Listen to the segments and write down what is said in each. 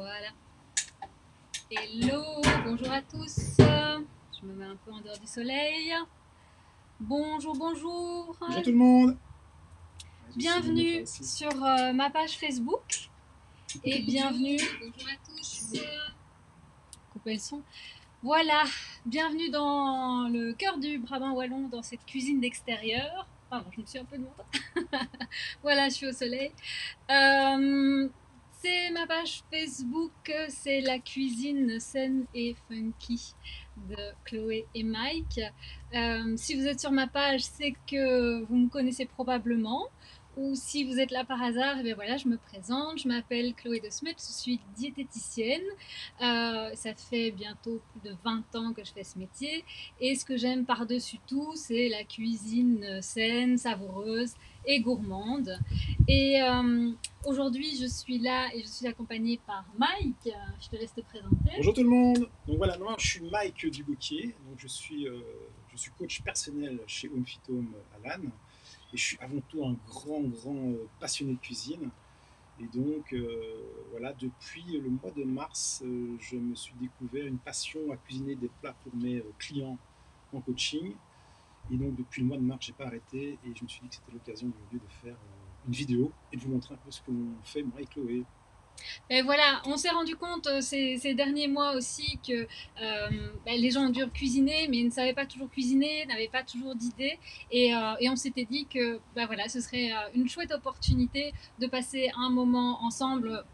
Voilà. Hello, bonjour à tous. Je me mets un peu en dehors du soleil. Bonjour, bonjour. Bonjour tout le monde. Bienvenue sur ma page Facebook. Et bienvenue. Bonjour à tous. Couper le son. Voilà, bienvenue dans le cœur du Brabant wallon, dans cette cuisine d'extérieur. Pardon, je me suis un peu demandé. Voilà, je suis au soleil. C'est ma page Facebook, c'est la cuisine saine et funky de Chloé et Mike. Si vous êtes sur ma page, c'est que vous me connaissez probablement. Ou si vous êtes là par hasard, et bien voilà, je me présente. Je m'appelle Chloé de Smet, je suis diététicienne. Ça fait bientôt plus de 20 ans que je fais ce métier. Et ce que j'aime par-dessus tout, c'est la cuisine saine, savoureuse et gourmande. Et aujourd'hui, je suis là et je suis accompagnée par Mike. Je te laisse te présenter. Bonjour tout le monde. Donc voilà, moi je suis Mike Dubocquier. Donc je suis coach personnel chez Home Fit Home à Lannes. Et je suis avant tout un grand passionné de cuisine. Et donc voilà, depuis le mois de mars, je me suis découvert une passion à cuisiner des plats pour mes clients en coaching. Et donc depuis le mois de mars, j'ai pas arrêté et je me suis dit que c'était l'occasion aujourd'hui de faire une vidéo et de vous montrer un peu ce qu'on fait moi et Chloé. Et voilà, on s'est rendu compte ces derniers mois aussi que les gens ont dû cuisiner, mais ils ne savaient pas toujours cuisiner, n'avaient pas toujours d'idées. Et on s'était dit que voilà, ce serait une chouette opportunité de passer un moment ensemble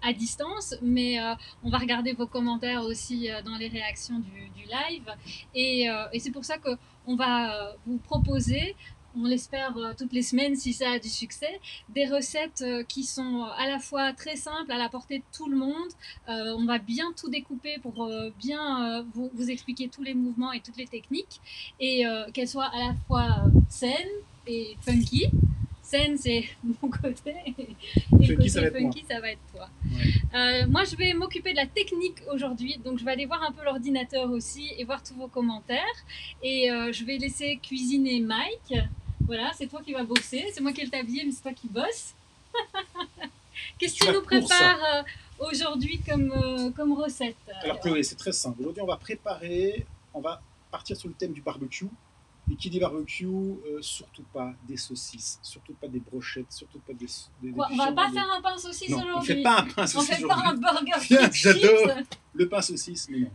à distance, mais on va regarder vos commentaires aussi dans les réactions du live. Et c'est pour ça qu'on va vous proposer, on l'espère toutes les semaines si ça a du succès, des recettes qui sont à la fois très simples, à la portée de tout le monde. On va bien tout découper pour bien vous expliquer tous les mouvements et toutes les techniques, et qu'elles soient à la fois saines et funky. Saine, c'est mon côté, et Funky, côté ça va être funky, moi. ça va être toi. Ouais. Moi, je vais m'occuper de la technique aujourd'hui, donc je vais aller voir un peu l'ordinateur aussi et voir tous vos commentaires. Et je vais laisser cuisiner Mike. Voilà, c'est toi qui vas bosser. C'est moi qui ai le tablier, mais c'est toi qui bosse. Qu'est-ce que tu nous prépares aujourd'hui comme recette? Alors Chloé, c'est très simple. Aujourd'hui, on va partir sur le thème du barbecue. Et qui dit barbecue, surtout pas des saucisses, surtout pas des brochettes, surtout pas des Quoi, on va pas faire un pain saucisse aujourd'hui. On fait pas un pain saucisse aujourd'hui. On fait pas un burger. Bien, j'adore le pain saucisse, mais non.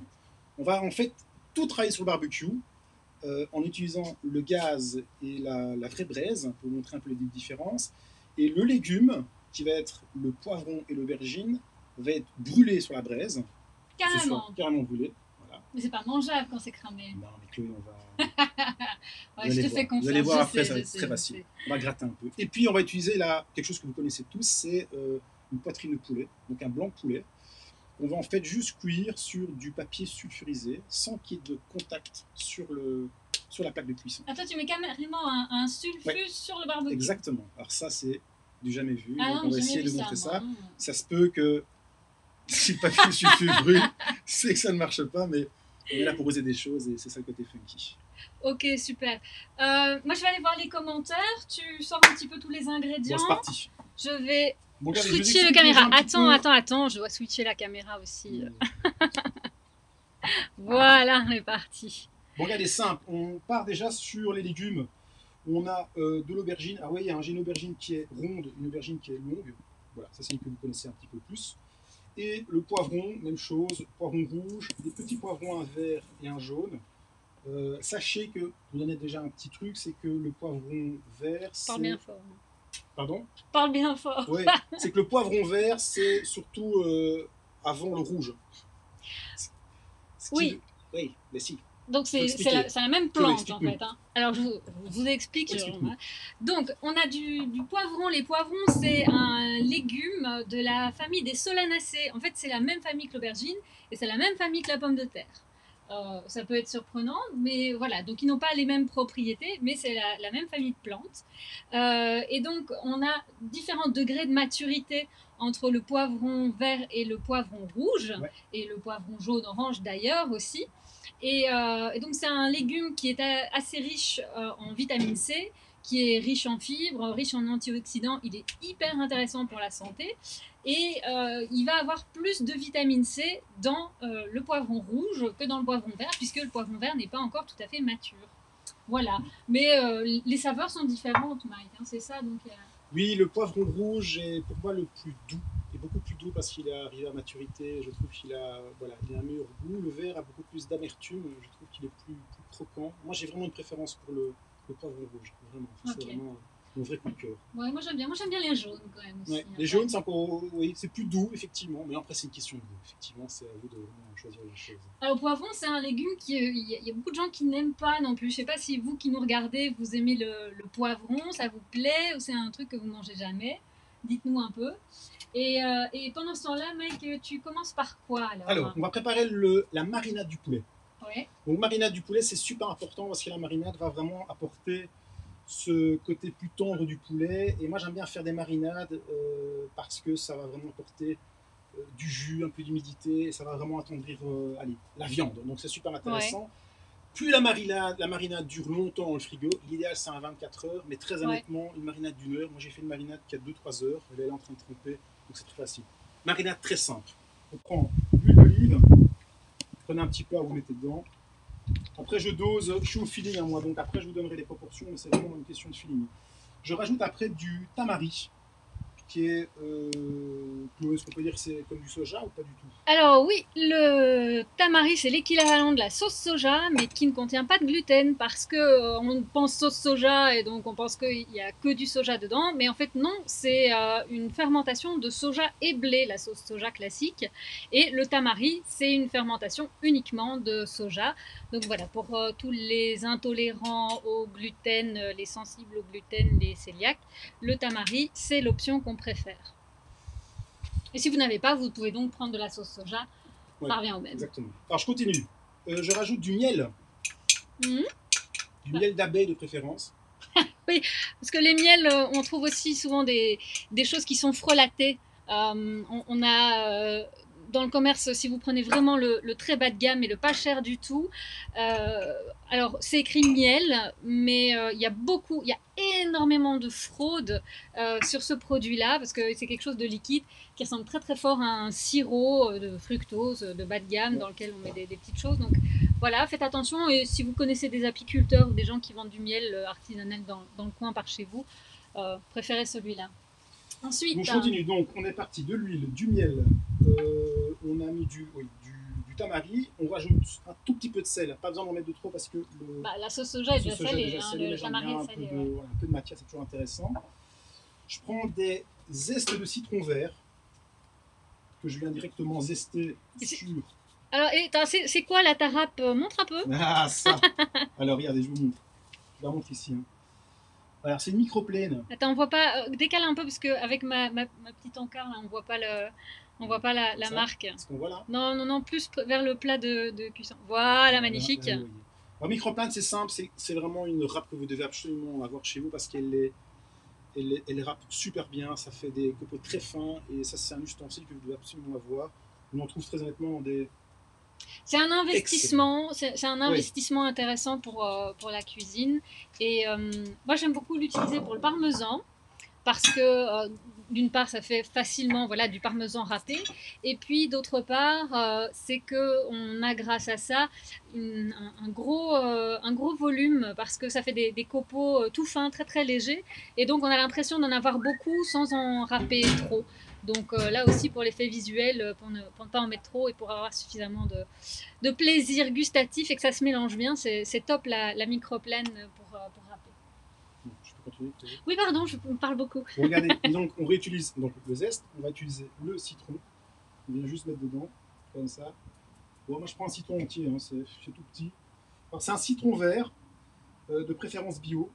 On va en fait tout travailler sur le barbecue en utilisant le gaz et la vraie braise pour montrer un peu les différences. Et le légume, qui va être le poivron et l'aubergine, va être brûlé sur la braise. Carrément. Carrément brûlé. Voilà. Mais c'est pas mangeable quand c'est cramé. Non, mais Chloé, on va. Ouais, je te fais confiance. Vous allez voir après, ça va être très facile. On va gratter un peu. Et puis, on va utiliser là quelque chose que vous connaissez tous, c'est une poitrine de poulet, donc un blanc de poulet. On va en fait juste cuire sur du papier sulfurisé, sans qu'il y ait de contact sur la plaque de cuisson. Ah, toi, tu mets carrément un sulfure sur le barbecue. Exactement. Alors ça, c'est du jamais vu. Ah donc non, on va essayer de montrer ça. Moi. Ça se peut que si le papier sulfure brûle, c'est que ça ne marche pas, mais on est là pour oser des choses et c'est ça le côté funky. Ok, super. Moi, je vais aller voir les commentaires. Tu sors un petit peu tous les ingrédients. Bon, c'est parti. Je vais switcher la caméra. Attends, je dois switcher la caméra aussi. Voilà, on est parti. Bon, regardez, simple. On part déjà sur les légumes. On a de l'aubergine. Ah oui, j'ai une aubergine qui est ronde, une aubergine qui est longue. Voilà, ça c'est une que vous connaissez un petit peu plus. Et le poivron, même chose, poivron rouge, des petits poivrons, un vert et un jaune. Sachez que, vous donnez déjà un petit truc, c'est que le poivron vert, c'est... Parle bien fort. Pardon? Parle bien fort. Oui, c'est que le poivron vert, c'est surtout avant le rouge. Oui. Oui, mais si. Donc c'est la même plante en fait. Hein. Alors je vous explique. Donc on a du poivron. Les poivrons, c'est un légume de la famille des solanacées. En fait, c'est la même famille que l'aubergine et c'est la même famille que la pomme de terre. Ça peut être surprenant, mais voilà. Donc ils n'ont pas les mêmes propriétés, mais c'est la même famille de plantes. Et donc on a différents degrés de maturité entre le poivron vert et le poivron rouge, et le poivron jaune-orange d'ailleurs aussi. Et donc c'est un légume qui est assez riche en vitamine C, qui est riche en fibres, riche en antioxydants. Il est hyper intéressant pour la santé. Et il va avoir plus de vitamine C dans le poivron rouge que dans le poivron vert, puisque le poivron vert n'est pas encore tout à fait mature. Voilà. Mais les saveurs sont différentes, Mike, hein, c'est ça. Donc, Oui, le poivron rouge est pour moi le plus doux, et beaucoup plus doux parce qu'il est arrivé à maturité. Je trouve qu'il a, voilà, il a un meilleur goût. Le vert a beaucoup plus d'amertume. Je trouve qu'il est plus croquant. Moi, j'ai vraiment une préférence pour le poivron rouge. Vraiment, c'est Ok. vraiment mon vrai coup de cœur. Ouais, moi j'aime bien. Moi j'aime bien les jaunes quand même aussi. Ouais, les jaunes, c'est encore, oui, c'est plus doux, effectivement. Mais après, c'est une question de goût. Effectivement, c'est à vous de vraiment choisir les choses. Alors, le poivron, c'est un légume qui. Il y a beaucoup de gens qui n'aiment pas non plus. Je sais pas si vous qui nous regardez, vous aimez le poivron, ça vous plaît ou c'est un truc que vous mangez jamais. Dites-nous un peu. Et pendant ce temps-là, Mike, tu commences par quoi alors? Alors, on va préparer la marinade du poulet. Ouais. Donc, marinade du poulet, c'est super important parce que la marinade va vraiment apporter ce côté plus tendre du poulet. Et moi, j'aime bien faire des marinades parce que ça va vraiment apporter du jus, un peu d'humidité, et ça va vraiment attendrir allez, la viande. Donc, c'est super intéressant. Ouais. Plus la marinade dure longtemps dans le frigo, l'idéal c'est un 24 heures, mais très honnêtement, une marinade d'une heure, moi j'ai fait une marinade qui a 2-3 heures, elle est là en train de tremper, donc c'est très facile. Marinade très simple. On prend l'huile d'olive, prenez un petit peu, vous mettez dedans. Après je dose, je suis au feeling moi, donc après je vous donnerai les proportions, mais c'est vraiment une question de feeling. Je rajoute après du tamari, qui est, Chloé, est-ce qu'on peut dire que c'est comme du soja ou pas du tout? Alors oui, le tamari c'est l'équivalent de la sauce soja, mais qui ne contient pas de gluten parce que on pense sauce soja et donc on pense qu'il n'y a que du soja dedans, mais en fait non, c'est une fermentation de soja et blé, la sauce soja classique, et le tamari c'est une fermentation uniquement de soja. Donc voilà, pour tous les intolérants au gluten, les sensibles au gluten, les cœliaques, le tamari c'est l'option qu'on préfère. Et si vous n'avez pas, vous pouvez donc prendre de la sauce soja, Ouais, ça revient au même. exactement. Alors je continue. Je rajoute du miel, Mmh. du miel d'abeille de préférence. Oui, parce que les miels, on trouve aussi souvent des choses qui sont frelatées. On a dans le commerce, si vous prenez vraiment le très bas de gamme et le pas cher du tout, alors c'est écrit miel, mais il y a énormément de fraude sur ce produit-là, parce que c'est quelque chose de liquide qui ressemble très très fort à un sirop de fructose de bas de gamme dans lequel on met des petites choses. Donc voilà, faites attention, et si vous connaissez des apiculteurs ou des gens qui vendent du miel artisanal dans le coin par chez vous, préférez celui-là. Ensuite, Donc je continue. Donc on est parti de l'huile, du miel, on a mis du tamari, on rajoute un tout petit peu de sel, pas besoin d'en mettre de trop parce que la sauce soja est déjà salée, déjà salé, mais le j'aime tamari bien est un peu, salé. de, voilà, un peu de matière, c'est toujours intéressant. Je prends des zestes de citron vert que je viens directement zester sur. Alors, c'est quoi la tarape? Montre un peu. Ah ça. Alors regardez, je vous montre. Je la montre ici. Hein. Alors c'est une microplane. Attends, on voit pas. Décale un peu parce qu'avec ma petite encart, là, on voit pas la marque. Est-ce qu'on voit là? Non, non, non, plus vers le plat de cuisson. Voilà, magnifique. Là, alors, microplane, c'est simple, c'est vraiment une râpe que vous devez absolument avoir chez vous parce elle râpe super bien, ça fait des copeaux très fins et ça c'est un ustensile que vous devez absolument avoir. On en trouve très honnêtement dans des... C'est un investissement, c'est un investissement intéressant pour la cuisine. Et moi, j'aime beaucoup l'utiliser pour le parmesan parce que d'une part, ça fait facilement voilà, du parmesan râpé, et puis d'autre part, c'est qu'on a grâce à ça un gros volume parce que ça fait des copeaux tout fins, très très légers, et donc on a l'impression d'en avoir beaucoup sans en râper trop. Donc là aussi pour l'effet visuel, pour ne pas en mettre trop et pour avoir suffisamment de plaisir gustatif et que ça se mélange bien, c'est top la microplane pour râper. Je peux continuer? Oui, pardon, je parle beaucoup. Bon, regardez, donc on réutilise donc, le zeste, on va utiliser le citron, on vient juste mettre dedans, comme ça. Bon, moi je prends un citron entier, hein, c'est tout petit. Alors c'est un citron vert, de préférence bio,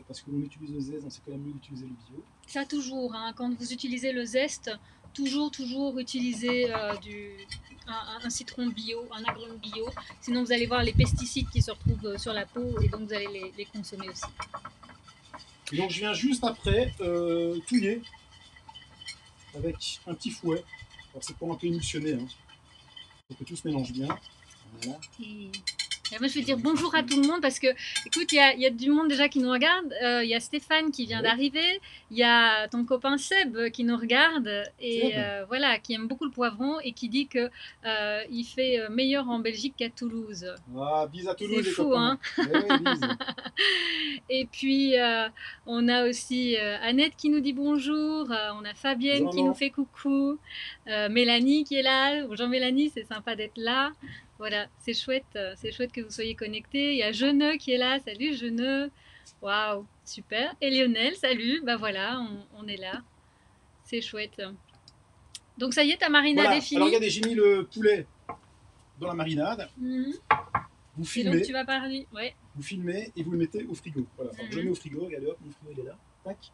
parce que l'on utilise le zeste, donc c'est quand même mieux d'utiliser le bio. Ça toujours, hein, quand vous utilisez le zeste, toujours utiliser un citron bio, un agrume bio, sinon vous allez voir les pesticides qui se retrouvent sur la peau et donc vous allez les consommer aussi. Et donc je viens juste après touiller avec un petit fouet. Alors c'est pour un peu émulsionner, hein, pour que tout se mélange bien. Voilà. Et Et moi, je vais dire bonjour à tout le monde parce que, écoute, il y a du monde déjà qui nous regarde. Il y a Stéphane qui vient d'arriver. Il y a ton copain Seb qui nous regarde et voilà, qui aime beaucoup le poivron et qui dit que il fait meilleur en Belgique qu'à Toulouse. Ah, bise à Toulouse, c'est les fou, copains. Hein. Ouais, bise. Et puis, on a aussi Annette qui nous dit bonjour. On a Fabienne bonjour, qui nous fait coucou. Mélanie qui est là. Bonjour Mélanie, c'est sympa d'être là. Voilà, c'est chouette que vous soyez connectés. Il y a Jeuneux qui est là. Salut Jeuneux. Waouh, super. Et Lionel, salut. Bah voilà, on est là. C'est chouette. Donc ça y est, ta marinade est finie. Alors regardez, j'ai mis le poulet dans la marinade. Vous filmez. Et donc tu vas parler. Ouais. Vous filmez et vous le mettez au frigo. Voilà. Alors, je le mets au frigo. Regardez, hop, mon frigo il est là. Tac.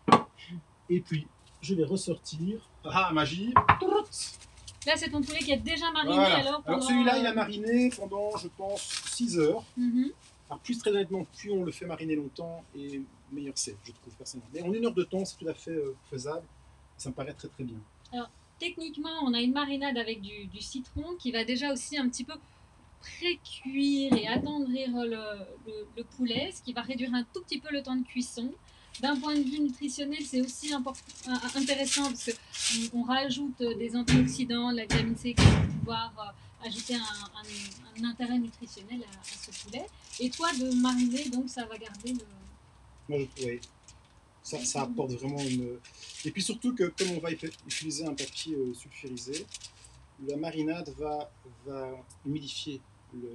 Et puis je vais ressortir. Ah, magie. Là, c'est ton poulet qui est déjà mariné. Voilà. Alors celui-là, il a mariné pendant, je pense, 6 heures. Alors, plus très honnêtement, plus on le fait mariner longtemps, et meilleur c'est, je trouve, personnellement. Mais en 1 heure de temps, c'est tout à fait faisable. Ça me paraît très très bien. Alors, techniquement, on a une marinade avec du citron qui va déjà aussi un petit peu pré-cuire et attendrir le poulet, ce qui va réduire un tout petit peu le temps de cuisson. D'un point de vue nutritionnel, c'est aussi intéressant parce qu'on rajoute des antioxydants, la vitamine C qui va pouvoir ajouter un intérêt nutritionnel à ce poulet. Et toi, de mariner, donc ça va garder le... Moi, je trouve, ça apporte vraiment une... Et puis surtout que comme on va utiliser un papier sulfurisé, la marinade va humidifier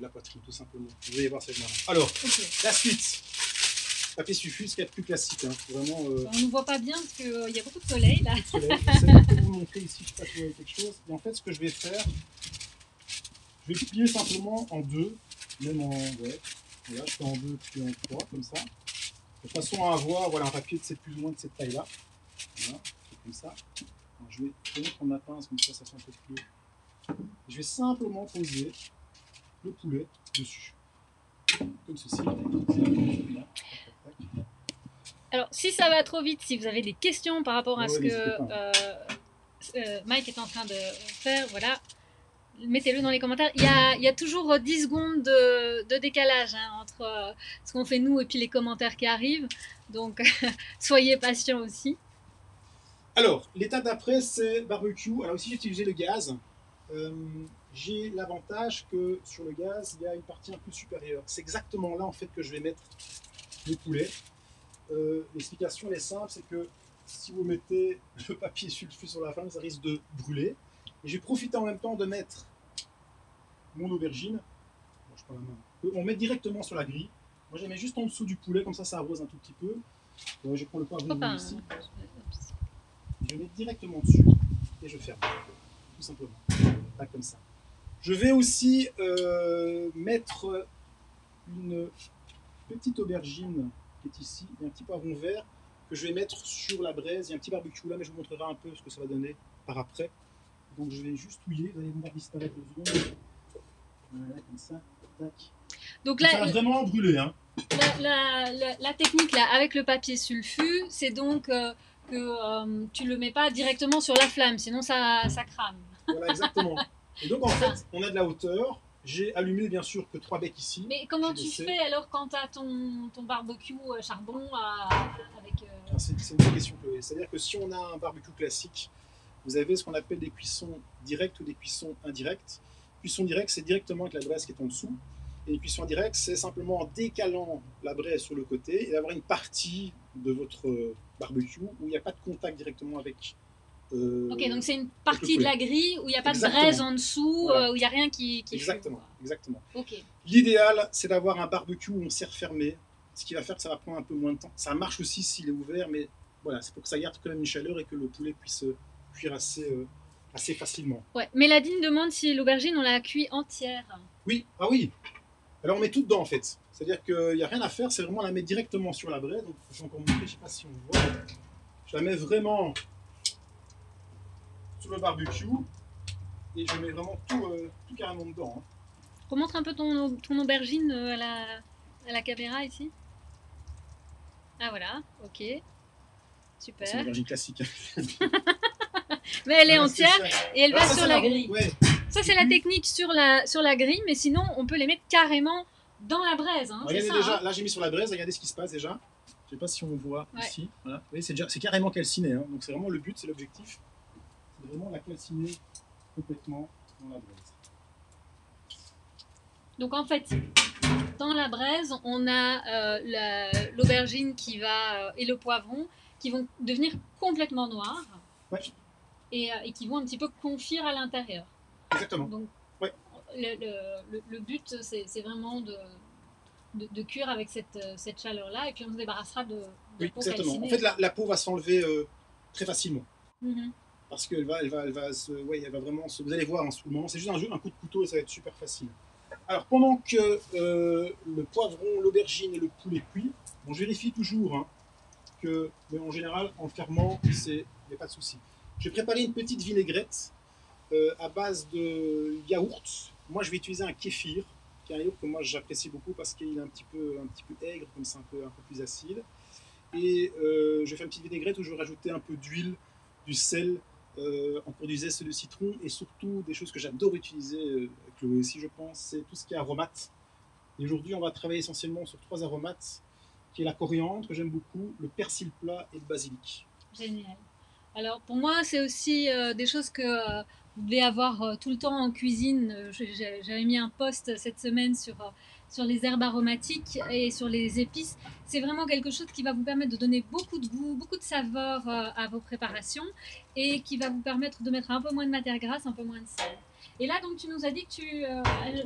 la poitrine, tout simplement. Vous allez voir cette marinade. Alors, la suite. Papier sulfure, ce qu'il y a de plus classique. Hein. Vraiment, on ne voit pas bien parce qu'il y a beaucoup de soleil là. J'essaie de vous montrer ici, je ne sais pas si vous voyez quelque chose. Et en fait, ce que je vais faire, je vais plier simplement en deux, même en... Ouais. Voilà, je fais en deux puis en trois, comme ça. De façon à avoir un papier de plus ou moins de cette taille-là. Voilà, comme ça. Alors, je vais mettre ma pince, comme ça fait un peu plus. Je vais simplement poser le poulet dessus. Comme ceci. Alors, si ça va trop vite, si vous avez des questions par rapport à ce que Mike est en train de faire, voilà, mettez-le dans les commentaires. Il y a toujours 10 secondes de décalage entre ce qu'on fait nous et puis les commentaires qui arrivent. Donc, soyez patients aussi. Alors, l'étape d'après, c'est barbecue. Alors ici, j'ai utilisé le gaz. J'ai l'avantage que sur le gaz, il y a une partie un peu supérieure. C'est exactement là, en fait, que je vais mettre le poulet. L'explication est simple, c'est que si vous mettez le papier sulfure sur la flamme, ça risque de brûler. Et j'ai profité en même temps de mettre mon aubergine. Je prends la main. On met directement sur la grille. Moi, je la mets juste en dessous du poulet, comme ça arrose un tout petit peu. Je prends le poivron ici. Je mets directement dessus et je ferme, tout simplement. Pas comme ça. Je vais aussi mettre une petite aubergine qui est ici, et un petit poivron vert que je vais mettre sur la braise. Il y a un petit barbecue là, mais je vous montrerai un peu ce que ça va donner par après. Donc je vais juste touiller, vous allez voir disparaître le secondes. Voilà, comme ça. Tac. Donc là, ça va vraiment brûler. Hein. La technique là, avec le papier sulfu, c'est donc que tu ne le mets pas directement sur la flamme, sinon ça crame. Voilà, exactement. Et donc en fait, on a de la hauteur. J'ai allumé bien sûr que 3 becs ici. Mais comment tu fais alors quand tu as ton barbecue charbon avec... C'est une bonne question, Chloé. C'est-à-dire que si on a un barbecue classique, vous avez ce qu'on appelle des cuissons directes ou des cuissons indirectes. Cuisson directe, c'est directement avec la braise qui est en dessous. Et une cuisson indirecte, c'est simplement en décalant la braise sur le côté et d'avoir une partie de votre barbecue où il n'y a pas de contact directement avec... ok, donc c'est une partie de la grille où il n'y a pas de braise en dessous, voilà. Où il n'y a rien qui exactement, fume. Exactement. Okay. L'idéal, c'est d'avoir un barbecue où on sert fermé, ce qui va faire que ça va prendre un peu moins de temps. Ça marche aussi s'il est ouvert, mais voilà, c'est pour que ça garde quand même une chaleur et que le poulet puisse cuire assez facilement. Ouais. Méladine demande si l'aubergine, on la cuit entière. Oui, ah oui. Alors on met tout dedans en fait. C'est-à-dire qu'il n'y a rien à faire, c'est vraiment la mettre directement sur la braise. Donc je vais encore montrer, je ne sais pas si on voit. Je la mets vraiment sur le barbecue et je mets vraiment tout carrément dedans. Hein. Remontre un peu ton aubergine à la caméra ici. Ah voilà, ok. Super. C'est une aubergine classique. Mais elle est entière et elle va sur la grille. Ouais. Ça c'est la technique sur la grille, mais sinon on peut les mettre carrément dans la braise, hein, regardez ça, déjà, hein. là j'ai mis sur la braise, regardez ce qui se passe déjà. Je sais pas si on voit Ouais. ici. Voilà. Vous voyez, c'est carrément calciné. Hein. Donc c'est vraiment le but, c'est l'objectif. C'est vraiment la calciner complètement dans la braise. Donc en fait, dans la braise, on a l'aubergine qui va et le poivron qui vont devenir complètement noirs Ouais. Et qui vont un petit peu confire à l'intérieur. Exactement. Donc ouais. le but, c'est vraiment de cuire avec cette chaleur-là et puis on se débarrassera de oui, peau exactement. calcinée. En fait, la peau va s'enlever très facilement. Mm-hmm. Parce qu'elle va, elle va vraiment se... Vous allez voir, en ce moment, c'est juste un coup de couteau et ça va être super facile. Alors, pendant que le poivron, l'aubergine et le poulet cuit, bon, je vérifie toujours hein, que, mais en général, en fermant, il n'y a pas de souci. Je vais préparer une petite vinaigrette à base de yaourt. Moi, je vais utiliser un kéfir, qui est un yaourt que moi j'apprécie beaucoup parce qu'il est un petit peu aigre, comme c'est un peu plus acide. Et je vais faire une petite vinaigrette où je vais rajouter un peu d'huile, du sel, encore du zeste de citron et surtout des choses que j'adore utiliser, Chloé aussi je pense, c'est tout ce qui est aromates. Et aujourd'hui on va travailler essentiellement sur 3 aromates, qui est la coriandre que j'aime beaucoup, le persil plat et le basilic. Génial. Alors pour moi c'est aussi des choses que vous devez avoir tout le temps en cuisine. J'avais mis un post cette semaine sur les herbes aromatiques et sur les épices. C'est vraiment quelque chose qui va vous permettre de donner beaucoup de goût, beaucoup de saveur à vos préparations et qui va vous permettre de mettre un peu moins de matière grasse, un peu moins de sel. Et là donc tu nous as dit que tu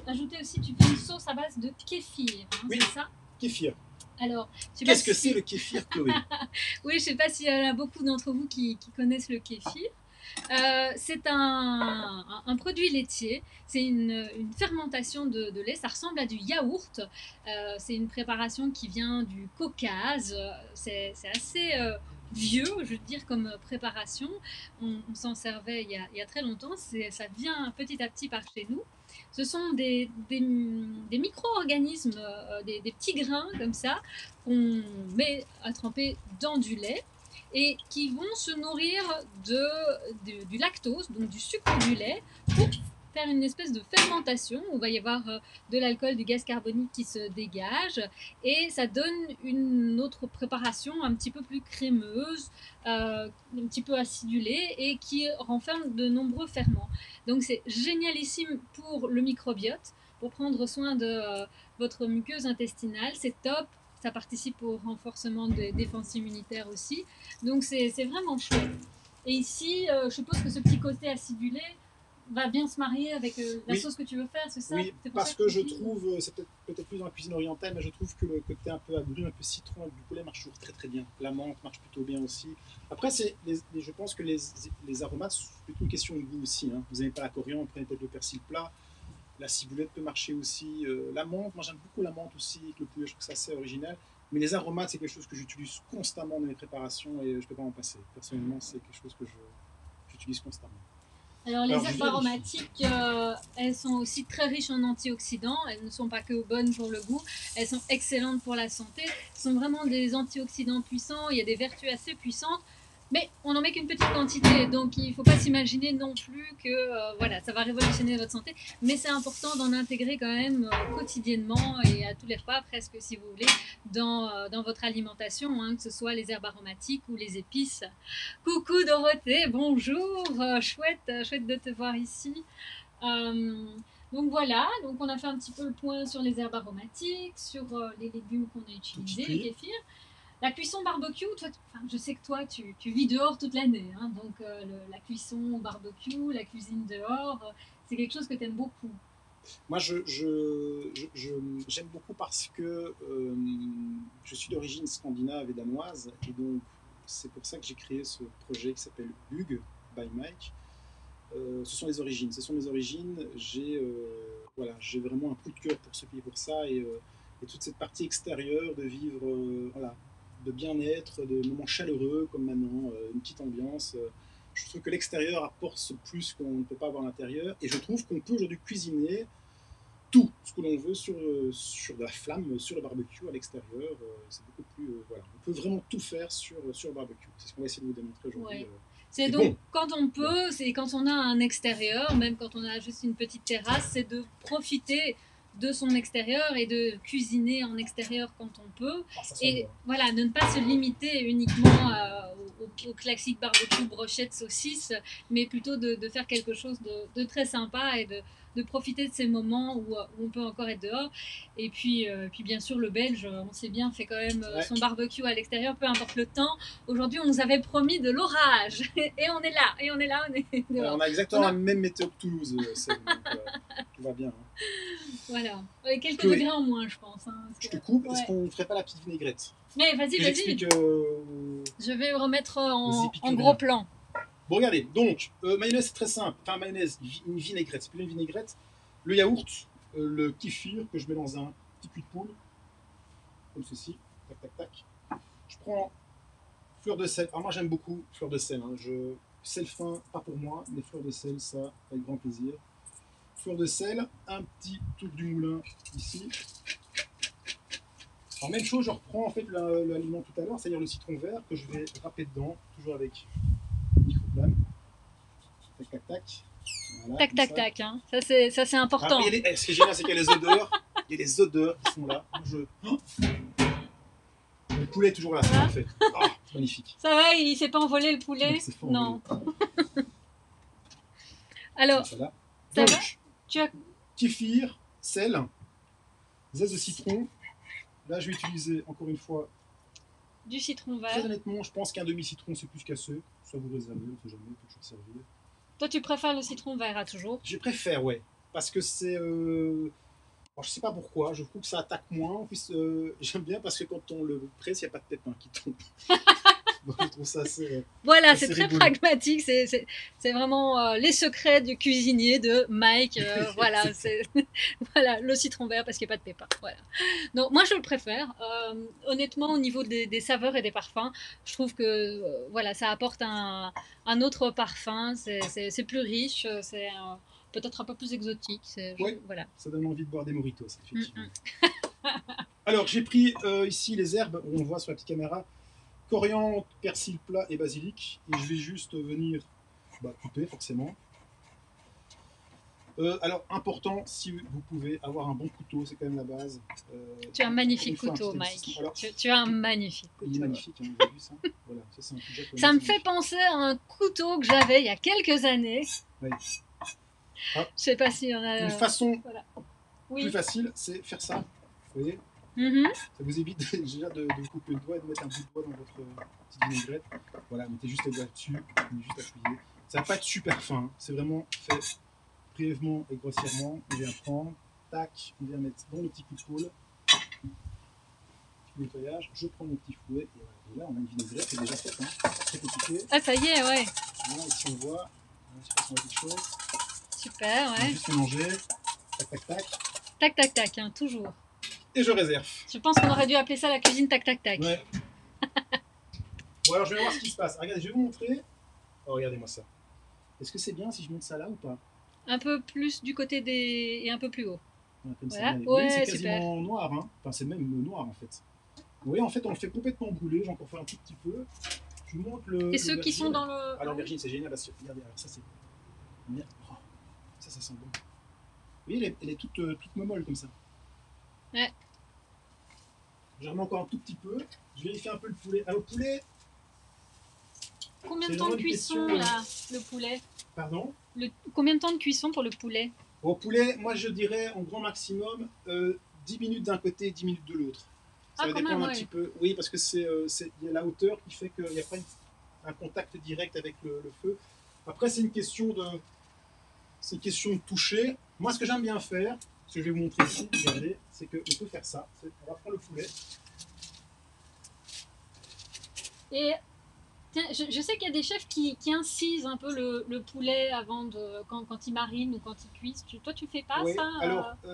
ajoutais aussi, tu fais une sauce à base de kéfir, hein, oui, c'est ça? Kéfir. Alors, qu'est-ce que c'est le kéfir, Chloé? Oui, je ne sais pas s'il y en a beaucoup d'entre vous qui connaissent le kéfir. C'est un produit laitier, c'est une fermentation de lait, ça ressemble à du yaourt, c'est une préparation qui vient du Caucase, c'est assez vieux, je veux dire, comme préparation, on s'en servait il y a très longtemps, ça vient petit à petit par chez nous. Ce sont des micro-organismes, des petits grains comme ça, qu'on met à tremper dans du lait et qui vont se nourrir du lactose, donc du sucre du lait, pour faire une espèce de fermentation où il va y avoir de l'alcool, du gaz carbonique qui se dégage et ça donne une autre préparation un petit peu plus crémeuse, un petit peu acidulée et qui renferme de nombreux ferments. Donc c'est génialissime pour le microbiote, pour prendre soin de votre muqueuse intestinale, c'est top. Ça participe au renforcement des défenses immunitaires aussi. Donc c'est vraiment chouette. Et ici, je suppose que ce petit côté acidulé va bien se marier avec la sauce que tu veux faire, c'est ça? Oui, parce que je trouve, c'est peut-être plus dans la cuisine orientale, mais je trouve que le côté un peu agrume, un peu citron avec du poulet marche toujours très très bien. La menthe marche plutôt bien aussi. Après, je pense que les aromates, c'est plutôt une question de goût aussi. Hein. Vous n'aimez pas la coriandre, prenez peut-être le persil plat. La ciboulette peut marcher aussi. La menthe, moi j'aime beaucoup la menthe aussi, avec le poulet, je trouve que c'est assez original. Mais les aromates, c'est quelque chose que j'utilise constamment dans mes préparations et je ne peux pas m'en passer. Personnellement, c'est quelque chose que j'utilise constamment. Alors les herbes aromatiques, elles sont aussi très riches en antioxydants. Elles ne sont pas que bonnes pour le goût, elles sont excellentes pour la santé. Ce sont vraiment des antioxydants puissants, il y a des vertus assez puissantes. Mais on n'en met qu'une petite quantité, donc il ne faut pas s'imaginer non plus que voilà, ça va révolutionner votre santé. Mais c'est important d'en intégrer quand même quotidiennement et à tous les repas, presque si vous voulez, dans votre alimentation, hein, que ce soit les herbes aromatiques ou les épices. Coucou Dorothée, bonjour, chouette de te voir ici. Donc voilà, donc on a fait un petit peu le point sur les herbes aromatiques, sur les légumes qu'on a utilisés, le kéfir. La cuisson barbecue, toi, je sais que toi, tu vis dehors toute l'année, hein, donc la cuisson barbecue, la cuisine dehors, c'est quelque chose que tu aimes beaucoup. Moi, j'aime beaucoup parce que je suis d'origine scandinave et danoise, et donc c'est pour ça que j'ai créé ce projet qui s'appelle Hug by Mike. Ce sont les origines, voilà, j'ai vraiment un coup de cœur pour ce pays, pour ça, et toute cette partie extérieure de vivre, voilà, de bien-être, de moments chaleureux comme maintenant, une petite ambiance. Je trouve que l'extérieur apporte plus qu'on ne peut pas avoir à l'intérieur, et je trouve qu'on peut aujourd'hui cuisiner tout ce que l'on veut sur de la flamme, sur le barbecue à l'extérieur. C'est beaucoup plus, voilà, on peut vraiment tout faire sur le barbecue. C'est ce qu'on va essayer de vous démontrer aujourd'hui. Ouais. C'est donc bon, quand on peut, c'est quand on a un extérieur, même quand on a juste une petite terrasse, c'est de profiter de son extérieur et de cuisiner en extérieur quand on peut. Ah, ça sent Et bon. voilà, de ne pas se limiter uniquement au classique barbecue, brochette, saucisse, mais plutôt de faire quelque chose de très sympa et de profiter de ces moments où on peut encore être dehors. Et puis bien sûr, le Belge, on sait bien, fait quand même Ouais. son barbecue à l'extérieur, peu importe le temps. Aujourd'hui, on nous avait promis de l'orage. Et on est là, et on est là, on est Ouais, dehors. on a exactement la même météo que Toulouse, Seb, donc tout va bien. Hein. Voilà. Et quelques Chloé, degrés en moins, je pense. Hein, parce je que- te coupe, est-ce ouais. qu'on ne ferait pas la petite vinaigrette? Mais vas-y, Que vas-y. j'explique Je vais remettre aux en épicuriens. gros plan. Bon, regardez, donc, mayonnaise, c'est très simple. Enfin, mayonnaise, une vinaigrette, c'est plus une vinaigrette. Le yaourt, le kéfir que je mets dans un petit cul de poule, comme ceci. Tac, tac, tac. Je prends fleur de sel. Alors, moi, j'aime beaucoup fleur de sel. Hein. Sel fin, pas pour moi, mais fleur de sel, ça, avec grand plaisir. Fleur de sel, un petit tour du moulin ici. Alors, même chose, je reprends en fait l'aliment tout à l'heure, c'est-à-dire le citron vert que je vais râper dedans, toujours avec microplane. Tac, tac, tac. Voilà, Tac, comme tac, ça. tac. Hein. Ça, c'est important. Alors, ce qui est génial, c'est qu'il y a les odeurs. Il y a les odeurs qui sont là. Le poulet est toujours là, c'est parfait. Oh, c'est magnifique. Ça va, il s'est pas envolé le poulet? Ouais, c'est fort Non. envolé. Alors, Ça va. ça Donc, va tu as... kéfir, sel, zeste de citron. Là, je vais utiliser encore une fois. du citron Très vert. honnêtement, je pense qu'un demi-citron, c'est plus qu'assez. Ça vous réservez, on ne sait jamais, on peut toujours servir. Toi, tu préfères le citron vert à toujours? Je préfère, ouais. Parce que c'est. Alors, je sais pas pourquoi, je trouve que ça attaque moins. En plus, j'aime bien parce que quand on le presse, il n'y a pas de pépins qui tombent. Donc, je trouve ça assez. Voilà, assez c'est très rigolo. pragmatique. C'est vraiment les secrets du cuisinier de Mike. Voilà, voilà, le citron vert parce qu'il n'y a pas de pépins. Voilà. Donc, moi, je le préfère. Honnêtement, au niveau des saveurs et des parfums, je trouve que voilà, ça apporte un autre parfum. C'est plus riche. C'est peut-être un peu plus exotique. Ouais. Voilà. Ça donne envie de boire des mojitos, effectivement. Mm. Alors, j'ai pris ici les herbes, on voit sur la petite caméra, coriandre, persil plat et basilic. Et je vais juste venir couper, forcément. Alors, important, si vous pouvez avoir un bon couteau, c'est quand même la base. Tu as un magnifique Une fois, couteau, un petit Mike. existant. Alors, Tu as un magnifique couteau. il est magnifique, hein, vous avez vu ça? Voilà, ça c'est un coup de japonais, Ça me c'est fait penser à un couteau que j'avais il y a quelques années. Oui. Ah. Je sais pas s'il y en a. Une façon Oui. plus facile, c'est faire ça. Vous voyez? Mhm. Ça vous évite déjà de couper le doigt et de mettre un bout de doigt dans votre petite vinaigrette. Voilà, mettez juste les doigts dessus, juste appuyer. Ça va pas être super fin, hein. C'est vraiment fait brièvement et grossièrement. On vient prendre, tac, on vient mettre dans le petit coup de poule. Petit nettoyage, je prends mon petit fouet et voilà. Et là, on a une vinaigrette qui est déjà faite, hein. Très compliqué. Ah, ça y est, ouais. Voilà, ici on voit, je sais pas si on voit quelque chose. Super, On va ouais. juste mélanger, tac, tac, tac. Tac, tac, tac, hein, toujours. Et je réserve. Je pense qu'on aurait dû appeler ça la cuisine tac, tac, tac. Ouais. Bon, alors je vais voir ce qui se passe. Regardez, je vais vous montrer. Oh, regardez-moi ça. Est-ce que c'est bien si je monte ça là ou pas? Un peu plus du côté des. Et un peu plus haut. Ouais, comme Voilà. ça. Vous Ouais, voyez, c'est super. quasiment noir. Hein. Enfin, c'est même noir en fait. Vous voyez, en fait, on le fait complètement brûler. J'en encore fait un tout petit peu. Je vous montre le. Et ceux qui sont dans le. Alors, Virginie, c'est génial parce que regardez, alors ça c'est. Oh, ça sent bon. Vous voyez, elle est toute molle comme ça. Ouais. Je remets encore un tout petit peu. Je vérifie un peu le poulet. Alors, le poulet. Combien de C'est temps de vraiment une cuisson question, là, le poulet? Pardon? Combien de temps de cuisson pour le poulet? Au poulet, moi je dirais en grand maximum 10 minutes d'un côté et 10 minutes de l'autre. Ça Ah, va quand dépendre même, un ouais. petit peu. Oui, parce que il y a la hauteur qui fait qu'il n'y a pas un contact direct avec le feu. Après, c'est une question de toucher. Moi, ce que j'aime bien faire, ce que je vais vous montrer ici, regardez, c'est qu'on peut faire ça. On va prendre le poulet. Et tiens, je sais qu'il y a des chefs qui incisent un peu le poulet avant de quand ils marinent ou quand ils cuisent. Toi, tu fais pas Oui, ça? alors, je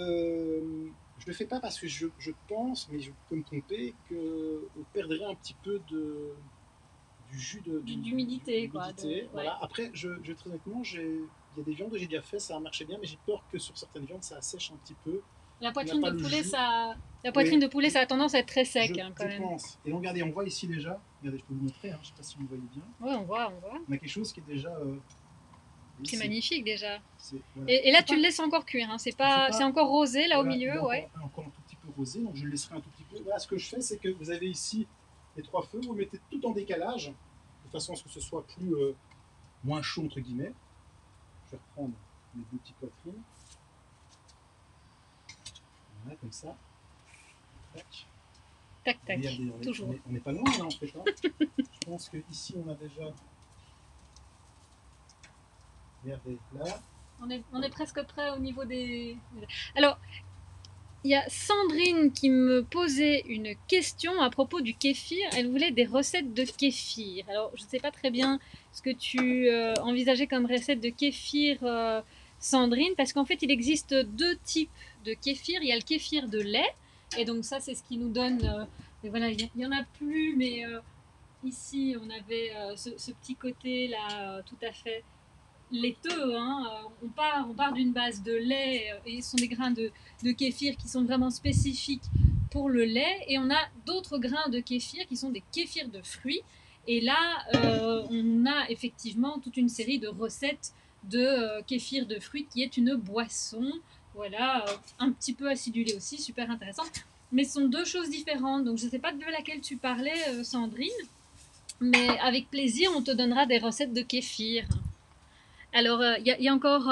ne le fais pas parce que je pense, mais je peux me tromper, qu'on perdrait un petit peu du jus d'humidité, quoi. d'humidité, voilà. Ouais. Après, très honnêtement, il y a des viandes que j'ai déjà fait, ça a marché bien, mais j'ai peur que sur certaines viandes, ça assèche un petit peu. La poitrine pas de le poulet, jus. la poitrine de poulet, ça a tendance à être très sec, hein, quand je même. pense. Et donc, regardez, on voit ici déjà, regardez, je peux vous montrer, hein, je ne sais pas si vous voyez bien, Ouais, on voit. on a quelque chose qui est déjà Et C'est magnifique déjà. voilà. Et là, tu le laisses encore cuire, hein. C'est encore rosé là au Voilà, il milieu, est ouais. encore un tout petit peu rosé, donc je le laisserai un tout petit peu. Voilà, ce que je fais, c'est que vous avez ici les 3 feux, vous mettez tout en décalage, de façon à ce que ce soit moins chaud, entre guillemets. Je vais reprendre mes 2 petites poitrines. Voilà, comme ça. Tac. Tac, tac, regardez, toujours. On n'est pas loin là en fait. Hein. Je pense qu'ici on a déjà. Regardez, là. On est presque prêt au niveau des... Alors, il y a Sandrine qui me posait une question à propos du kéfir. Elle voulait des recettes de kéfir. Alors, je ne sais pas très bien ce que tu envisageais comme recette de kéfir, Sandrine, parce qu'en fait, il existe 2 types de kéfir. Il y a le kéfir de lait, et donc ça, c'est ce qui nous donne... et voilà, il n'y en a plus, mais ici, on avait ce petit côté là, tout à fait laiteux, hein. On part d'une base de lait et ce sont des grains de kéfir qui sont vraiment spécifiques pour le lait. Et on a d'autres grains de kéfir qui sont des kéfirs de fruits. Et là, on a effectivement toute une série de recettes de kéfir de fruits qui est une boisson, voilà, un petit peu acidulée aussi, super intéressante. Mais ce sont 2 choses différentes. Donc je ne sais pas de laquelle tu parlais, Sandrine, mais avec plaisir, on te donnera des recettes de kéfir. Alors, il y a encore,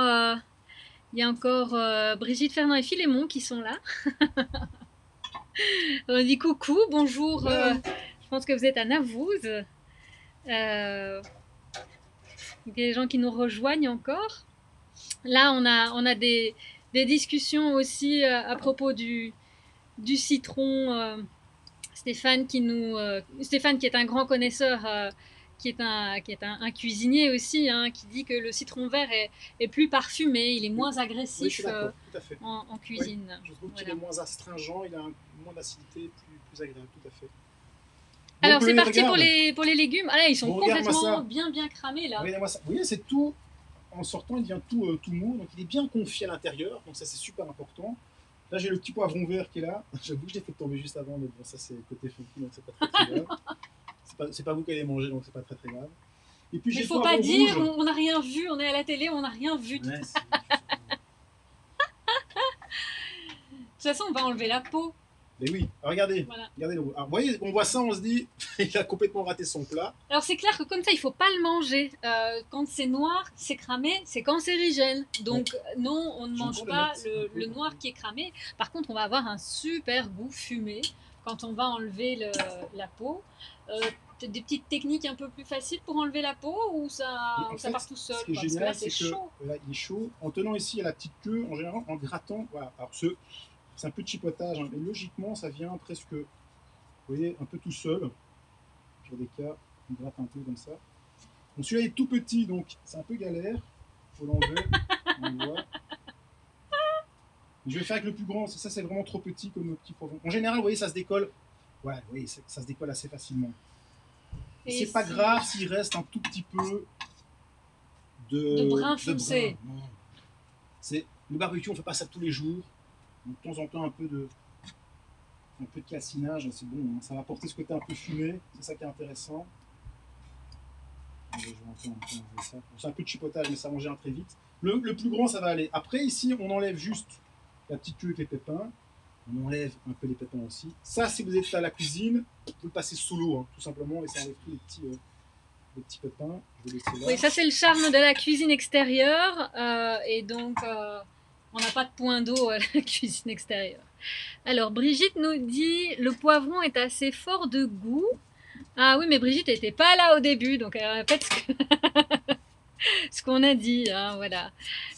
Brigitte, Fernand et Philémon qui sont là. On dit coucou, bonjour. Je pense que vous êtes à Navouze. Il y a des gens qui nous rejoignent encore. Là, on a des discussions aussi à propos du citron. Stéphane Stéphane qui est un grand connaisseur, qui est un cuisinier aussi, hein, qui dit que le citron vert est plus parfumé, il est moins agressif, oui, tout à fait. en cuisine. Oui, je trouve qu'il est moins astringent, il a moins d'acidité, plus agréable, tout à fait. Alors c'est parti pour les légumes. Ah là, ils sont complètement bien cramés là. Regardez-moi ça. Vous voyez, c'est tout. En sortant, il devient tout mou, donc il est bien confit à l'intérieur, donc ça c'est super important. Là, j'ai le petit poivron vert qui est là. J'avoue que je l'ai fait tomber juste avant, mais bon, ça c'est côté funky, donc c'est pas très grave. C'est pas vous qui allez manger, donc c'est pas très grave. Et puis, il faut pas dire, on n'a rien vu, on est à la télé, on n'a rien vu. Ouais, de toute façon, on va enlever la peau. Mais oui, regardez, voilà. Regardez. Alors, vous voyez, on voit ça, on se dit, il a complètement raté son plat. Alors c'est clair que comme ça, il faut pas le manger. Quand c'est noir, c'est cramé, c'est cancérigène. Donc non, on ne mange pas le noir qui est cramé. Par contre, on va avoir un super goût fumé quand on va enlever la peau. Peut-être des petites techniques un peu plus faciles pour enlever la peau ou ça part tout seul. Ce qui est génial, c'est que là, il est chaud. En tenant ici à la petite queue, en général, en grattant, voilà. Alors c'est un peu de chipotage, hein, mais logiquement, ça vient presque, vous voyez, un peu tout seul. Pour des cas, on gratte un peu comme ça. Bon, celui-là est tout petit, donc c'est un peu galère. Il faut l'enlever. On le voit. Je vais faire avec le plus grand. Ça, c'est vraiment trop petit comme petit poivron. En général, vous voyez, ça se décolle. Ouais, vous voyez, ça se décolle assez facilement. C'est pas grave s'il reste un tout petit peu de brun foncé. Le barbecue, on fait pas ça tous les jours. Donc, de temps en temps, un peu de calcinage, c'est bon, hein. Ça va apporter ce côté un peu fumé, c'est ça qui est intéressant. C'est un peu de chipotage, mais ça va manger très vite. Le plus grand, ça va aller. Après, ici, on enlève juste la petite queue avec les pépins. On enlève un peu les pépins aussi. Ça, si vous êtes à la cuisine, vous pouvez le passer sous l'eau, hein, tout simplement, et ça enlève tous les petits pépins. Je vais laisser là. Oui, ça c'est le charme de la cuisine extérieure, et donc on n'a pas de point d'eau à la cuisine extérieure. Alors Brigitte nous dit le poivron est assez fort de goût. Ah oui, mais Brigitte n'était pas là au début, donc elle répète ce qu'on a dit, hein, voilà.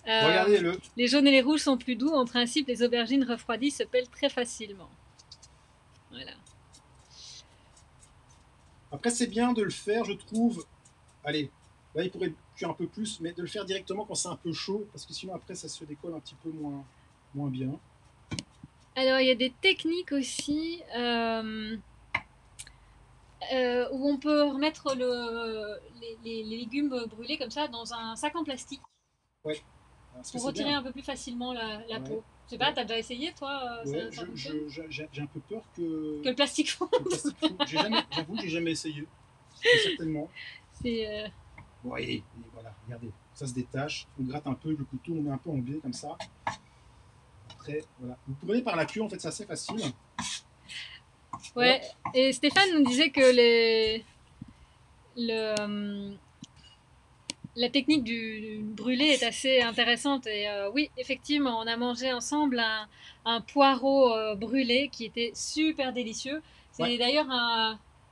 Regardez-le. Les jaunes et les rouges sont plus doux. En principe, les aubergines refroidies se pèlent très facilement. Voilà. Après, c'est bien de le faire, je trouve. Allez, là, il pourrait cuire un peu plus, mais de le faire directement quand c'est un peu chaud, parce que sinon, après, ça se décolle un petit peu moins bien. Alors, il y a des techniques aussi où on peut remettre les légumes brûlés comme ça dans un sac en plastique. Ouais. Pour retirer un peu plus facilement la peau. Je sais pas, t'as déjà essayé toi? Ouais, j'ai un peu peur que le plastique fonde. J'avoue, j'ai jamais essayé. Certainement. C'est. Oui, voilà, regardez. Ça se détache, on gratte un peu le couteau, on met un peu en biais comme ça. Après, voilà. Vous prenez par la queue, en fait, c'est assez facile. Ouais, et Stéphane nous disait que la technique du brûlé est assez intéressante. Et oui, effectivement, on a mangé ensemble un poireau brûlé qui était super délicieux. C'est Ouais. d'ailleurs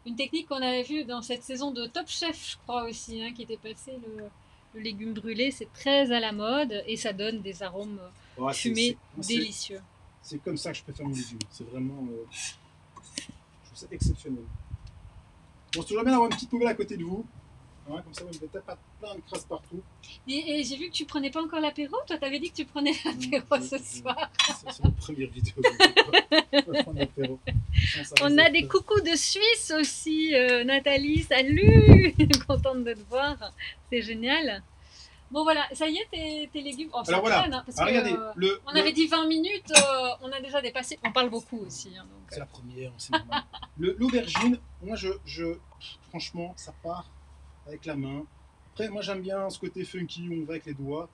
une technique qu'on avait vue dans cette saison de Top Chef, je crois aussi, hein, qui était passé le légume brûlé. C'est très à la mode et ça donne des arômes Ouais, fumés délicieux. C'est comme ça que je préfère mon légume. C'est vraiment. Je trouve ça exceptionnel. Bon, c'est toujours bien d'avoir une petite poubelle à côté de vous. Ouais, comme ça, vous n'avez pas plein de crasses partout. Et j'ai vu que tu prenais pas encore l'apéro. Toi, t'avais dit que tu prenais l'apéro ce soir. C'est notre première vidéo. On a des coucous de Suisse aussi. Nathalie, salut. Contente de te voir. C'est génial. Bon voilà, ça y est, tes légumes. Oh, alors voilà, traîne, hein, parce regardez. On avait dit 20 minutes, on a déjà dépassé. On parle beaucoup aussi. Hein, c'est la première, c'est normal. L'aubergine, moi, franchement, ça part avec la main. Après, moi, j'aime bien ce côté funky où on va avec les doigts.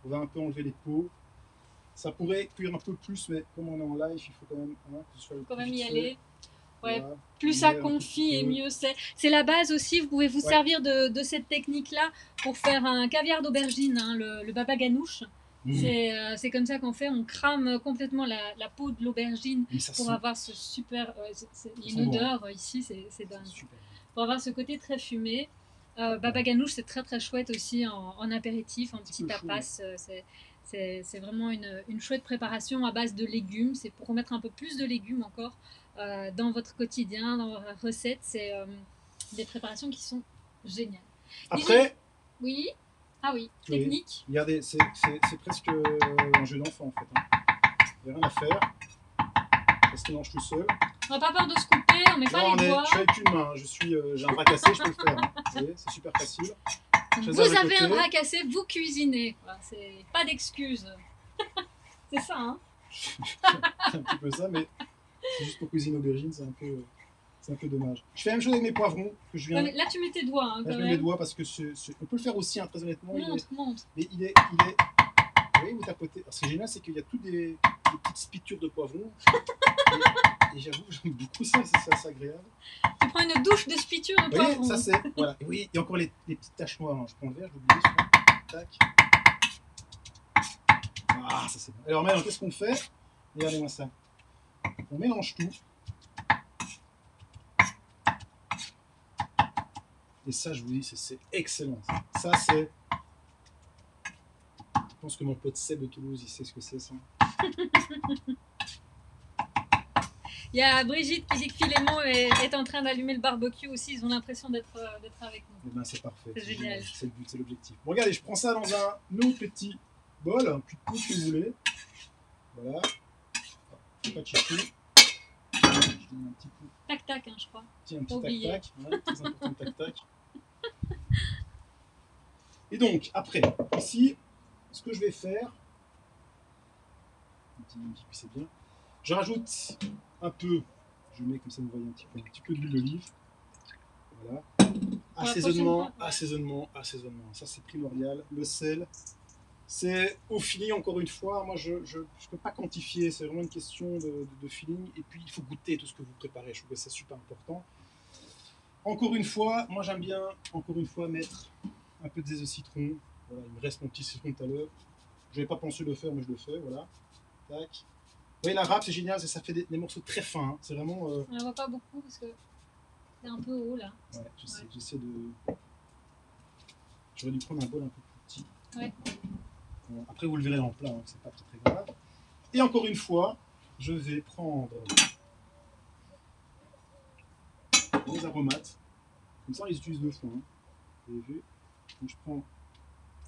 On va un peu enlever les peaux. Ça pourrait cuire un peu plus, mais comme on est en live, il faut quand même, que ce soit le quand plus même y fait. aller. Ouais, voilà. plus ça confie et mieux c'est. C'est la base aussi, vous pouvez vous servir de cette technique-là pour faire un caviar d'aubergine, hein, le baba ganoush. C'est comme ça qu'on fait, on crame complètement la peau de l'aubergine pour avoir ce super... il y a une odeur ici, c'est dingue. Pour avoir ce côté très fumé. Baba ganoush, c'est très très chouette aussi en apéritif, en petit tapas. C'est vraiment une chouette préparation à base de légumes. C'est pour mettre un peu plus de légumes encore dans votre quotidien, dans votre recette. C'est des préparations qui sont géniales. Après, oui. Ah oui, technique. Regardez, c'est presque un jeu d'enfant en fait. Il n'y a rien à faire. Ça se mélange tout seul. On n'a pas peur de se couper, on met pas les doigts. Je suis avec une main, j'ai un bras cassé, je peux le faire. Hein. Vous voyez, c'est super facile. Vous avez un bras cassé, vous cuisinez. Voilà, c'est pas d'excuses. C'est ça, hein. C'est un petit peu ça, mais c'est juste pour cuisiner aubergine, c'est un peu dommage. Je fais la même chose avec mes poivrons que je viens. Ouais, là, tu mets tes doigts. Hein, là, je mets mes doigts parce que on peut le faire aussi, hein, très honnêtement. Montre. Mais il est. Vous voyez, vous tapotez. Ce qui est génial, c'est qu'il y a toutes des petites spitures de poivrons. Et j'avoue, j'aime beaucoup ça, c'est assez agréable. Tu prends une douche de spiture de poivrons. Vous voyez, ça c'est. Voilà. Et oui, il y a encore les petites taches noires. Hein. Je prends le verre, je l'oublie souvent. Tac. Ah, ça c'est bon. Alors maintenant, qu'est-ce qu'on fait? Regardez-moi ça. On mélange tout. Et ça, je vous dis, c'est excellent. Ça, c'est... Je pense que mon pote Seb de Toulouse, il sait ce que c'est, ça. Il y a Brigitte qui dit que Philémon est en train d'allumer le barbecue aussi. Ils ont l'impression d'être avec nous. Eh ben, c'est parfait. C'est génial. C'est le but, c'est l'objectif. Bon, regardez, je prends ça dans un autre petit bol, un cul de pouce que vous voulez. Voilà. Pas de chichi. Je donne un petit coup. Tac-tac, hein, je crois. Tiens, un petit tac-tac. Ouais, très important, tac-tac. Et donc, après, ici, ce que je vais faire, un petit coup, c'est bien. Je rajoute un peu, je mets comme ça, vous voyez un petit peu d'huile d'olive. Voilà. Assaisonnement. Ça, c'est primordial. Le sel, c'est au feeling, encore une fois. Moi, je ne peux pas quantifier. C'est vraiment une question de feeling. Et puis, il faut goûter tout ce que vous préparez. Je trouve que c'est super important. Encore une fois, moi, j'aime bien, mettre un peu de zeste de citron. Voilà, il me reste mon petit citron tout à l'heure. Je n'avais pas pensé le faire, mais je le fais. Voilà. Tac. Vous voyez, la râpe, c'est génial. Ça fait des morceaux très fins. Hein. C'est vraiment... On ne voit pas beaucoup parce que c'est un peu haut, là. Ouais, j'essaie de... J'aurais dû prendre un bol un peu plus petit. Ouais. Après, vous le verrez en plat, hein, c'est pas très grave. Et encore une fois, je vais prendre les aromates. Comme ça, on les utilise deux fois. Hein. Vous avez vu? Donc, je prends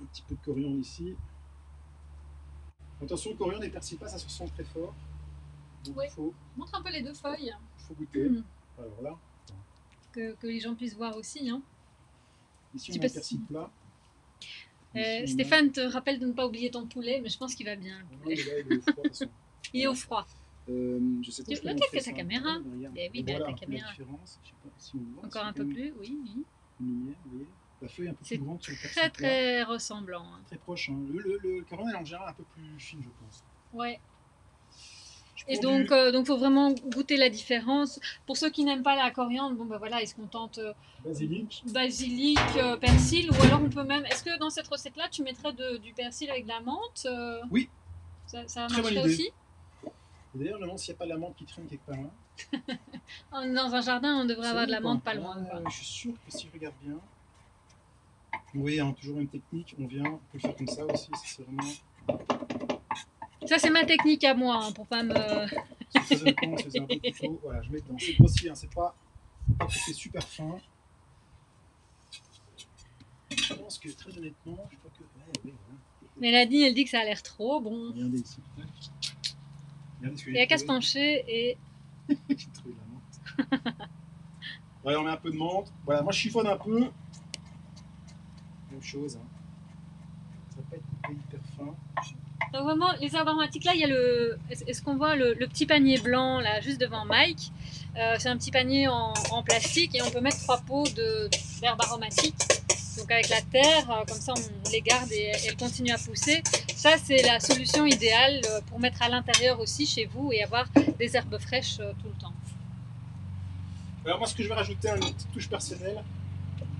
un petit peu de coriandre ici. Attention, le coriandre et le persil pas, ça se sent très fort. Donc, ouais. Montre un peu les deux feuilles. Il faut goûter. Alors là. Que les gens puissent voir aussi. Hein. Ici, on a un persil plat. Stéphane te rappelle de ne pas oublier ton poulet, mais je pense qu'il va bien. Non, mais là, il est au froid. Il est au froid. Je sais pas. Peut-être que ta caméra. Et oui, voilà, ta caméra. la différence. Je sais pas si on voit. Encore un peu plus, oui. Une lumière, vous voyez. La feuille un peu plus C'est grande sur le très persil plat. très ressemblant. Hein. Très proche. Hein. Le carogne est en général un peu plus fine, je pense. Ouais. Je Et prends donc faut vraiment goûter la différence. Pour ceux qui n'aiment pas la coriandre, bon ben voilà, ils se contentent basilic. basilic, persil, ou alors on peut même. Est-ce que dans cette recette-là, tu mettrais du persil avec de la menthe Oui, ça très bonne marcherait idée. aussi. Et d'ailleurs, je me demande s'il n'y a pas de la menthe qui traîne quelque part là. Dans un jardin, on devrait avoir de la Pas. menthe pas loin. Quoi. Je suis sûr que si je regarde bien. Oui, hein, toujours une technique. On peut le faire comme ça aussi. C'est vraiment. Ça, c'est ma technique à moi, hein, pour pas me. C'est très honnêtement, on se faisait un peu plus tôt. Voilà, je mets dedans. C'est grossier, hein, c'est pas. Faut pas couper super fin. Je pense que très honnêtement, je crois que. Ouais, voilà. Mélanie, elle dit que ça a l'air trop bon. Regardez ici. Regardez ce que Il j'ai n'y a qu'à trouvé. se pencher et. J'ai trouvé de la menthe. Voilà, on met un peu de menthe. Voilà, moi je chiffonne un peu. Même chose. Hein. Ça va pas être coupé hyper fin. Donc vraiment, les herbes aromatiques, là, il y a le. Est-ce qu'on voit le petit panier blanc, là, juste devant Mike c'est un petit panier en plastique et on peut mettre 3 pots d'herbes aromatiques. Donc avec la terre, comme ça on les garde et elles continuent à pousser. Ça, c'est la solution idéale pour mettre à l'intérieur aussi chez vous et avoir des herbes fraîches tout le temps. Alors moi, ce que je vais rajouter, une petite touche personnelle,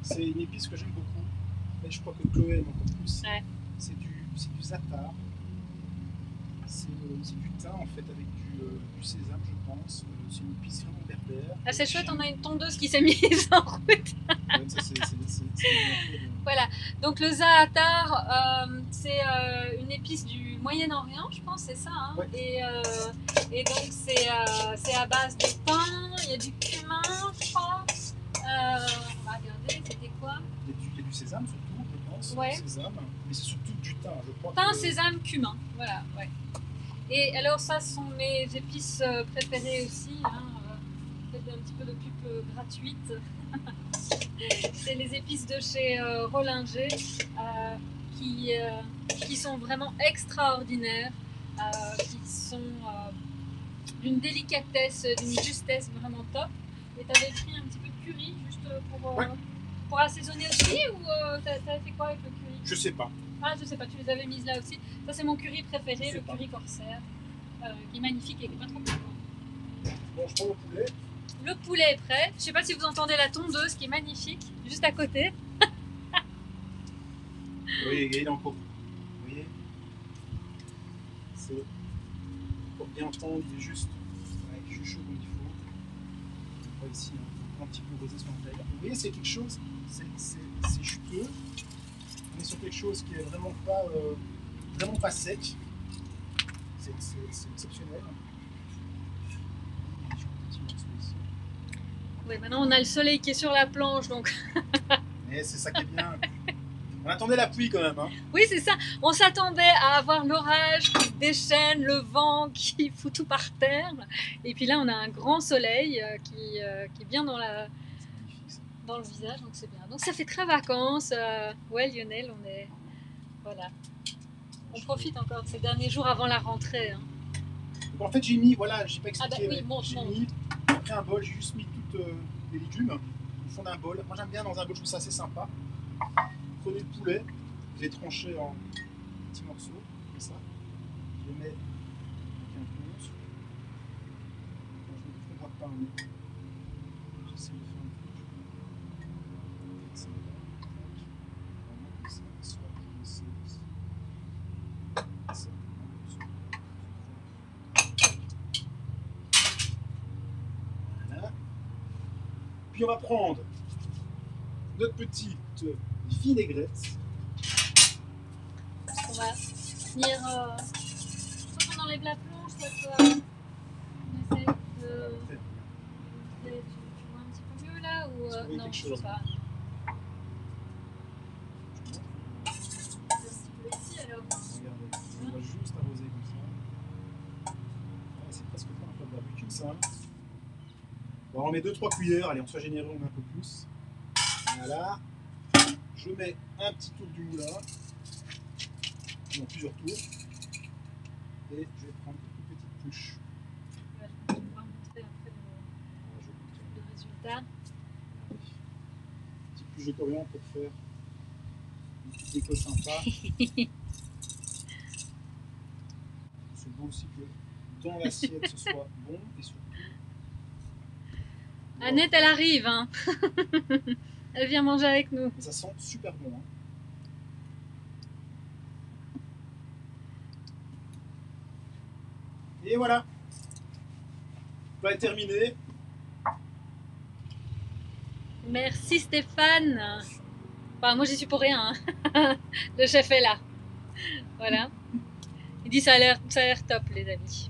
c'est une épice que j'aime beaucoup. Et je crois que Chloé aime encore plus. Ouais. C'est du za'atar. C'est du thym en fait avec du sésame, je pense. C'est une épice vraiment berbère. Ah, c'est chouette, on a une tondeuse qui s'est mise en route. Ouais, ça, Voilà, donc le za'atar, c'est une épice du Moyen-Orient, je pense, c'est ça. Hein ouais. Et donc c'est à base de thym, il y a du cumin, je crois. On va regarder, c'était quoi? Il y a du sésame surtout, je pense. Ouais. Sésame, mais c'est surtout du thym, je crois. Thym, sésame, cumin, voilà, ouais. Et alors ça, ce sont mes épices préférées aussi. Hein, un petit peu de pub gratuite. C'est les épices de chez Rollinger qui sont vraiment extraordinaires, qui sont d'une délicatesse, d'une justesse vraiment top. Et tu avais pris un petit peu de curry juste pour assaisonner aussi ou t'avais fait quoi avec le curry? Je sais pas. Ah, je sais pas, tu les avais mises là aussi. Ça, c'est mon curry préféré, le curry corsaire, qui est magnifique et qui est pas trop piquant. Bon, je prends le poulet. Le poulet est prêt. Je sais pas si vous entendez la tondeuse qui est magnifique, juste à côté. Oui, il est encore. Vous voyez, c'est pour bien entendre, il est juste chaud comme il faut. On voit ici un petit peu rosé sur la taille. Vous voyez, c'est quelque chose, c'est juteux. On est sur quelque chose qui est vraiment pas sec. C'est exceptionnel. Oui, maintenant on a le soleil qui est sur la planche, donc. Mais c'est ça qui est bien. On attendait la pluie quand même. Hein. Oui, c'est ça. On s'attendait à avoir l'orage qui se déchaîne, le vent qui fout tout par terre. Et puis là, on a un grand soleil qui est bien dans le visage, donc c'est bien. Donc ça fait très vacances. Ouais, Lionel, on est. Voilà. On profite encore de ces derniers jours avant la rentrée. Hein. Donc en fait, j'ai mis, voilà, j'ai pas expliqué. Ah bah oui, bon, j'ai mis, après un bol, j'ai juste mis toutes les légumes au fond d'un bol. Moi, j'aime bien dans un bol, je trouve ça assez sympa. Prenez le poulet, vous les tranchez en petits morceaux, comme ça. Je les mets avec un ponce. Quand je ne comprends pas, mais j'essaie de faire un truc. Comme ça, vraiment comme ça, soit je laisse ici. Ça. Voilà. Puis on va prendre notre petite vinaigrette. On va venir. Soit qu'on enlève la planche, soit on essaie de. Tu vois un petit peu mieux là ou non, je sais pas. Un petit peu ici alors. Regardez, on va juste arroser comme ça. Voilà, c'est presque pas un peu de barbecue ça. Bon, on met 2-3 cuillères, allez on soit généreux, on met un peu plus. Voilà. Je mets un petit tour du moulin. Non, plusieurs tours. Et je vais prendre une petite touche. Ouais, je vais pouvoir montrer après le résultat. Petite touche de coriandre pour faire petite déco sympa. C'est beau aussi que dans l'assiette ce soit bon et surtout. Annette, elle arrive, hein. Elle vient manger avec nous. Ça sent super bon. Hein. Et voilà. Le plat est terminé. Merci Stéphane. Enfin, moi j'y suis pour rien. Hein. Le chef est là. Voilà. Il dit ça a l'air top les amis.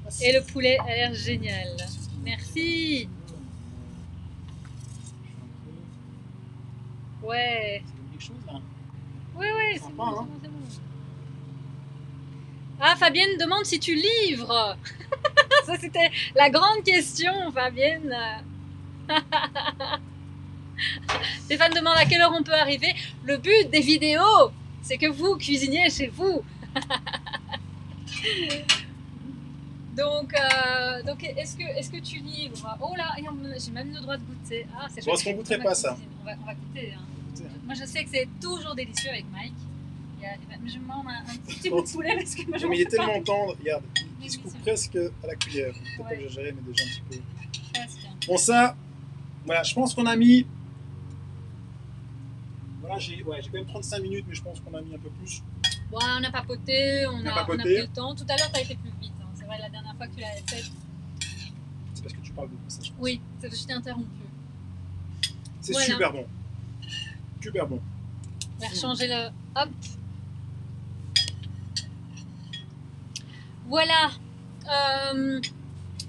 Si et le poulet a l'air génial. Merci. Ouais. C'est quelque chose là. Ouais, c'est bon, hein. C'est bon. Ah, Fabienne demande si tu livres. Ça c'était la grande question, Fabienne. Stéphane demande à quelle heure on peut arriver. Le but des vidéos, c'est que vous cuisiniez chez vous. Donc est-ce que tu livres? Oh là, j'ai même le droit de goûter. Ah, c'est bon, est-ce qu'on goûterait pas ça? On va goûter. Hein. Moi, je sais que c'est toujours délicieux avec Mike. Je mange un petit bout de poulet parce que moi, je mais il est tellement tendre, regarde, il se coupe presque à la cuillère. Peut-être pas exagéré, mais déjà un petit peu. Presque. Bon, ça, voilà, je pense qu'on a mis. Voilà, j'ai quand même 35 minutes, mais je pense qu'on a mis un peu plus. Bon, on a papoté, on a pris le temps. Tout à l'heure, tu as été plus vite. Hein. C'est vrai, la dernière fois que tu l'avais fait. C'est parce que tu parles beaucoup, ça, je pense. Oui, c'est parce que je t'ai interrompu. C'est super bon. Super bon. On va changer le. Hop. Voilà.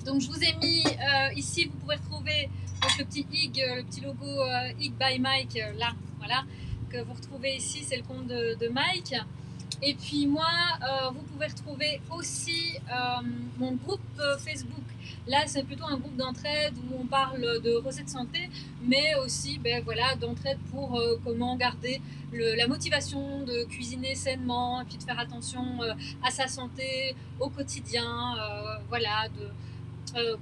Donc je vous ai mis ici, vous pouvez retrouver donc, le petit IG, le petit logo IG by Mike, là, voilà, que vous retrouvez ici, c'est le compte de Mike. Et puis moi, vous pouvez retrouver aussi mon groupe Facebook. Là, c'est plutôt un groupe d'entraide où on parle de recettes santé, mais aussi voilà, d'entraide pour comment garder la motivation de cuisiner sainement et puis de faire attention à sa santé au quotidien. Voilà,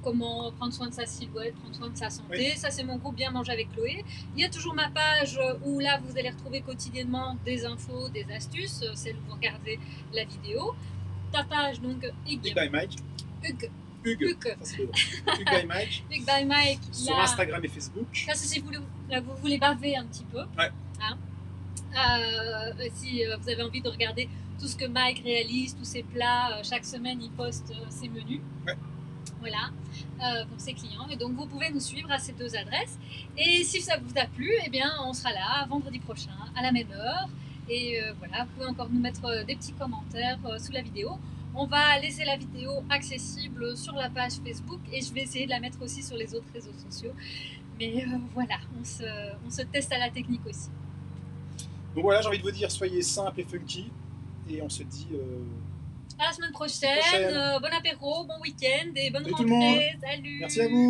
comment prendre soin de sa silhouette, prendre soin de sa santé. Oui. Ça, c'est mon groupe Bien Manger avec Chloé. Il y a toujours ma page où là, vous allez retrouver quotidiennement des infos, des astuces, celle où vous regardez la vidéo. Ta page, donc, Hugues by Mike. Hugues by Mike. Hugues by Mike. Sur Instagram et Facebook. Ça, c'est si vous voulez baver un petit peu. Ouais. Hein, si vous avez envie de regarder tout ce que Mike réalise, tous ses plats, chaque semaine, il poste ses menus. Ouais. Voilà, pour ses clients. Et donc, vous pouvez nous suivre à ces deux adresses. Et si ça vous a plu, eh bien, on sera là vendredi prochain à la même heure. Et voilà, vous pouvez encore nous mettre des petits commentaires sous la vidéo. On va laisser la vidéo accessible sur la page Facebook et je vais essayer de la mettre aussi sur les autres réseaux sociaux. Mais voilà, on se teste à la technique aussi. Donc voilà, j'ai envie de vous dire, soyez simples et funky. Et on se dit... à la semaine prochaine. Bon apéro, bon week-end et bonne rentrée. Tout le monde. Salut. Merci à vous.